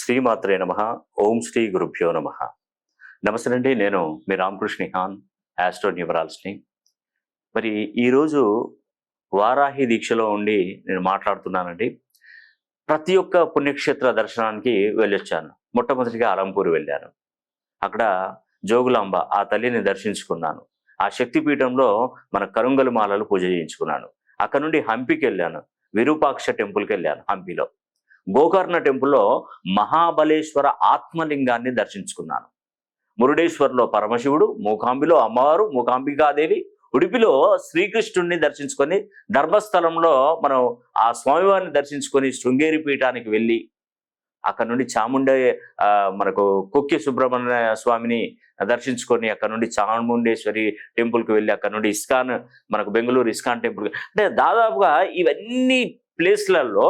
శ్రీమాత్రే నమః. ఓం శ్రీ గురుభ్యో నమః. నమస్తే అండి. నేను మీ రామకృష్ణ నిహాన్, ఆస్ట్రో న్యూమరాలజిస్ట్‌ని. మరి ఈరోజు వారాహి దీక్షలో ఉండి నేను మాట్లాడుతున్నానండి. ప్రతి ఒక్క పుణ్యక్షేత్ర దర్శనానికి వెళ్ళొచ్చాను. మొట్టమొదటిగా అలంపూర్ వెళ్ళాను. అక్కడ జోగులాంబ ఆ తల్లిని దర్శించుకున్నాను. ఆ శక్తిపీఠంలో మన కరుంగలి మాలలు పూజ చేయించుకున్నాను. అక్కడ నుండి హంపికి వెళ్ళాను. విరూపాక్ష టెంపుల్కి వెళ్ళాను హంపిలో. గోకర్ణ టెంపుల్లో మహాబలేశ్వర ఆత్మలింగాన్ని దర్శించుకున్నాను. మురుడేశ్వర్లో పరమశివుడు, మూకాంబిలో అమ్మవారు, మూకాంబికాదేవి, ఉడిపిలో శ్రీకృష్ణుడిని దర్శించుకొని, ధర్మస్థలంలో మనం ఆ స్వామివారిని దర్శించుకొని శృంగేరి పీఠానికి వెళ్ళి అక్కడ నుండి చాముండే మనకు కొక్కి సుబ్రహ్మణ్య స్వామిని దర్శించుకొని అక్కడ నుండి చాముండేశ్వరి టెంపుల్కి వెళ్ళి అక్కడ నుండి ఇస్కాన్, మనకు బెంగళూరు ఇస్కాన్ టెంపుల్, అంటే దాదాపుగా ఇవన్నీ ప్లేస్లలో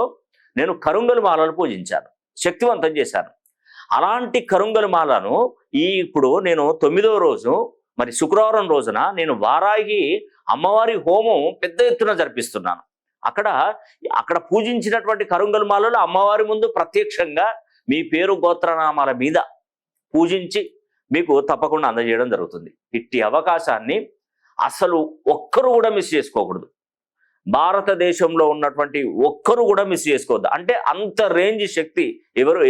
నేను కరుంగలి మాలను పూజించాను, శక్తివంతం చేశాను. అలాంటి కరుంగలి మాలను ఇప్పుడు నేను 9వ రోజు, మరి శుక్రవారం రోజున నేను వారాహి అమ్మవారి హోమం పెద్ద ఎత్తున జరిపిస్తున్నాను. అక్కడ పూజించినటువంటి కరుంగలి మాలలు అమ్మవారి ముందు ప్రత్యక్షంగా మీ పేరు గోత్రనామాల మీద పూజించి మీకు తప్పకుండా అందజేయడం జరుగుతుంది. ఇట్టి అవకాశాన్ని అసలు ఒక్కరు కూడా మిస్ చేసుకోకూడదు. భారతదేశంలో ఉన్నటువంటి ఒక్కరు కూడా మిస్ చేసుకోవద్దు. అంటే అంత రేంజ్ శక్తి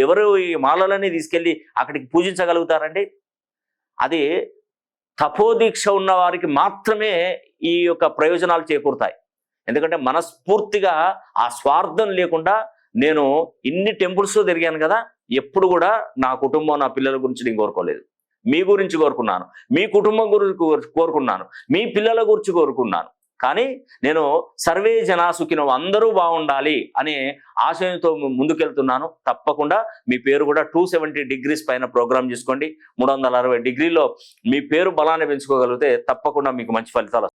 ఎవరు ఈ మాలలని తీసుకెళ్ళి అక్కడికి పూజించగలుగుతారండి? అది తపోదీక్ష ఉన్న వారికి మాత్రమే ఈ యొక్క ప్రయోజనాలు చేకూరుతాయి. ఎందుకంటే మనస్ఫూర్తిగా ఆ స్వార్థం లేకుండా నేను ఇన్ని టెంపుల్స్ తిరిగాను కదా, ఎప్పుడు కూడా నా కుటుంబం, నా పిల్లల గురించి నేను కోరుకోలేదు. మీ గురించి కోరుకున్నాను, మీ కుటుంబం గురించి కోరుకున్నాను, మీ పిల్లల గురించి కోరుకున్నాను. కానీ నేను సర్వే జనాసుకినో, అందరూ బాగుండాలి అనే ఆశయంతో ముందుకెళ్తున్నాను. తప్పకుండా మీ పేరు కూడా 270 డిగ్రీస్ పైన ప్రోగ్రామ్ చేసుకోండి. 360 డిగ్రీలో మీ పేరు బలాన్ని పెంచుకోగలిగితే తప్పకుండా మీకు మంచి ఫలితాలు